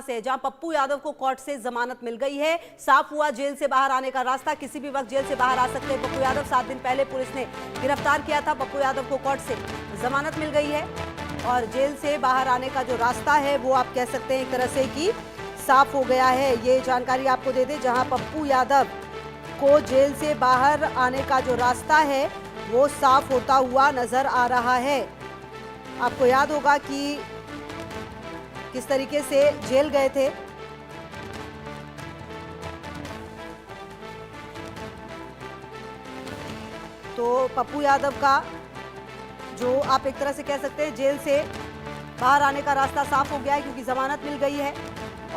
से जहां पप्पू यादव को कोर्ट से जमानत मिल गई है। साफ हुआ जेल से बाहर आने का रास्ता, किसी भी वक्त जेल से बाहर आ सकते हैं पप्पू यादव। 7 दिन पहले पुलिस ने गिरफ्तार किया था पप्पू यादव को, कोर्ट से जमानत मिल गई है और जेल से बाहर आने का जो रास्ता है वो आप कह सकते हैं एक तरह से कि साफ हो गया है। ये जानकारी आपको दे दें, जहां पप्पू यादव को जेल से बाहर आने का जो रास्ता है वो साफ होता हुआ नजर आ रहा है। आपको याद होगा कि किस तरीके से जेल गए थे। तो पप्पू यादव का जो आप एक तरह से कह सकते हैं जेल से बाहर आने का रास्ता साफ हो गया है क्योंकि जमानत मिल गई है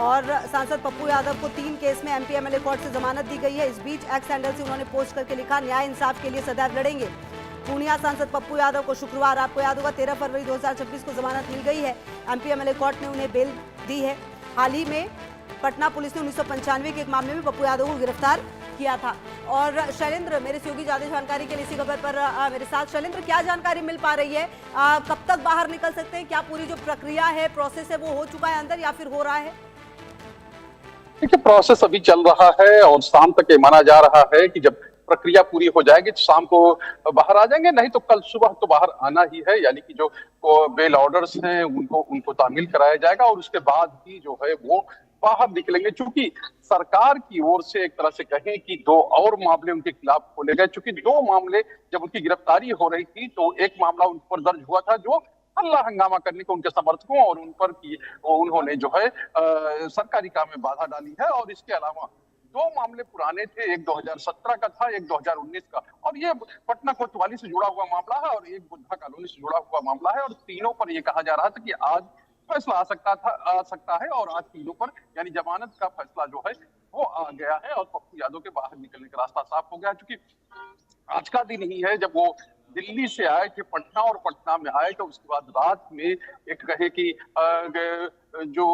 और सांसद पप्पू यादव को 3 केस में एमपी एमएलए कोर्ट से जमानत दी गई है। इस बीच एक्स हैंडल से उन्होंने पोस्ट करके लिखा, न्याय इंसाफ के लिए सदैव लड़ेंगे। पूर्णिया सांसद पप्पू यादव को शुक्रवार आपको याद होगा 13 फरवरी 2026 को जमानत मिल गई है। एमपी एमएलए कोर्ट ने उन्हें बेल दी है। हाल ही में पटना पुलिस ने 1995 के एक मामले में पप्पू यादव को गिरफ्तार किया था। और शैलेंद्र मेरे सहयोगी ज्यादा जानकारी के लिए इसी खबर पर मेरे साथ। शैलेंद्र, क्या जानकारी मिल पा रही है, कब तक बाहर निकल सकते हैं? क्या पूरी जो प्रक्रिया है, प्रोसेस है, वो हो चुका है अंदर या फिर हो रहा है? देखिए, प्रोसेस अभी चल रहा है और शाम तक ये माना जा रहा है कि जब प्रक्रिया पूरी हो जाएगी तो शाम को बाहर आ जाएंगे, नहीं तो कल सुबह तो बाहर आना ही है। यानी कि जो बेल ऑर्डर्स हैं उनको तामील कराया जाएगा और उसके बाद ही जो है वो बाहर निकलेंगे। चूंकि सरकार की ओर से एक तरह से कहें कि 2 और मामले उनके खिलाफ खोले गए। चूंकि 2 मामले जब उनकी गिरफ्तारी हो रही थी तो एक मामला उन पर दर्ज हुआ था जो हल्ला हंगामा करने को उनके समर्थकों और उन पर की उन्होंने जो है सरकारी काम में बाधा डाली है। और इसके अलावा 2 मामले पुराने थे, एक 2017 का था, एक 2019 का, और ये पटना कोतवाली से जुड़ा हुआ मामला है और एक बुद्धा कॉलोनी से जुड़ा हुआ मामला है। और तीनों पर यह कहा जा रहा था कि आज फैसला आ सकता है और आज तीनों पर यानी जमानत का फैसला जो है वो आ गया है और पप्पू यादव के बाहर निकलने का रास्ता साफ हो गया। क्योंकि आज का दिन ही है जब वो दिल्ली से आए थे पटना और पटना में आए तो उसके बाद रात में एक कहे कि जो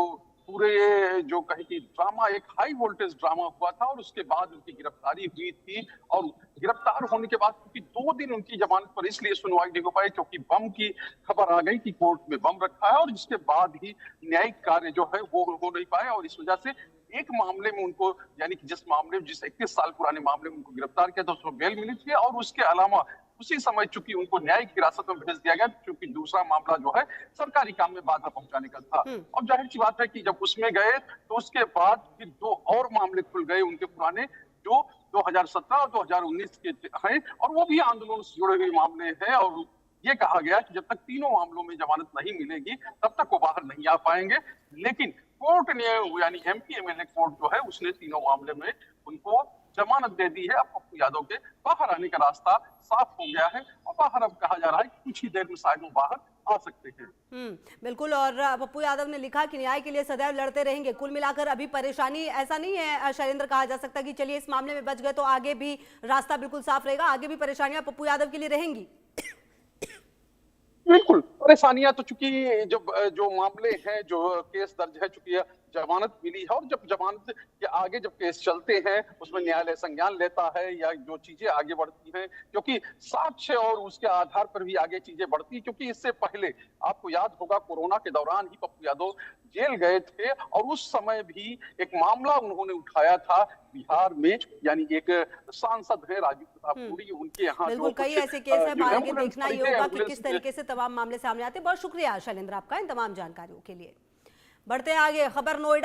पूरे जो कहे कि ड्रामा, एक हाई वोल्टेज ड्रामा हुआ था और उसके बाद उनकी गिरफ्तारी हुई थी। और गिरफ्तार होने के बाद क्योंकि 2 दिन उनकी जमानत पर इसलिए सुनवाई नहीं हो पाई क्योंकि बम की खबर आ गई कि कोर्ट में बम रखा है और इसके बाद ही न्यायिक कार्य जो है वो हो नहीं पाए। और इस वजह से एक मामले में उनको यानी कि जिस 21 साल पुराने मामले में उनको गिरफ्तार किया था उसमें बेल मिली थी और उसके अलावा उसी समय चूंकि उनको न्यायिक हिरासत में भेज दिया गया क्योंकि दूसरा मामला जो है सरकारी काम में बाधा पहुंचाने का था। और जाहिर सी बात है कि जब उसमें गए तो उसके बाद फिर 2 और मामले खुल गए उनके पुराने जो 2017 और 2019 के हैं और वो भी आंदोलन से जुड़े हुए मामले हैं। और ये कहा गया कि जब तक तीनों मामलों में जमानत नहीं मिलेगी तब तक वो बाहर नहीं आ पाएंगे। लेकिन कोर्ट ने यानी एमपी एमएलए कोर्ट जो है उसने तीनों मामले में उनको जमानत दे दी है। अब पप्पू यादव के बाहर आने का रास्ता साफ हो गया है और बाहर अब कहा जा रहा है कि कुछ ही देर में शायद वो बाहर आ सकते हैं। बिल्कुल। और पप्पू यादव ने लिखा कि न्याय के लिए सदैव लड़ते रहेंगे। कुल मिलाकर अभी परेशानी ऐसा नहीं है शैलेंद्र, कहा जा सकता कि चलिए इस मामले में बच गए तो आगे भी रास्ता बिल्कुल साफ रहेगा, आगे भी परेशानियां पप्पू यादव के लिए रहेंगी। बिल्कुल परेशानियां तो चूंकि जो मामले हैं, जो केस दर्ज है, चूंकि जमानत मिली है और जब जमानत के आगे जब केस चलते हैं उसमें न्यायालय संज्ञान लेता है या जो चीजें आगे बढ़ती हैं क्योंकि साक्ष्य और उसके आधार पर भी आगे चीजें बढ़ती हैं। क्योंकि इससे पहले आपको याद होगा कोरोना के दौरान ही पप्पू यादव जेल गए थे और उस समय भी एक मामला उन्होंने उठाया था बिहार में। यानी एक सांसद है राजू प्रताप रूडी, उनके यहाँ बिल्कुल कई ऐसे केस हैं, आगे देखना ही होगा कि किस तरीके से तमाम मामले सामने आते हैं। बहुत शुक्रिया शैलेंद्र आपका इन तमाम जानकारियों के लिए। बढ़ते आगे, खबर नोएडा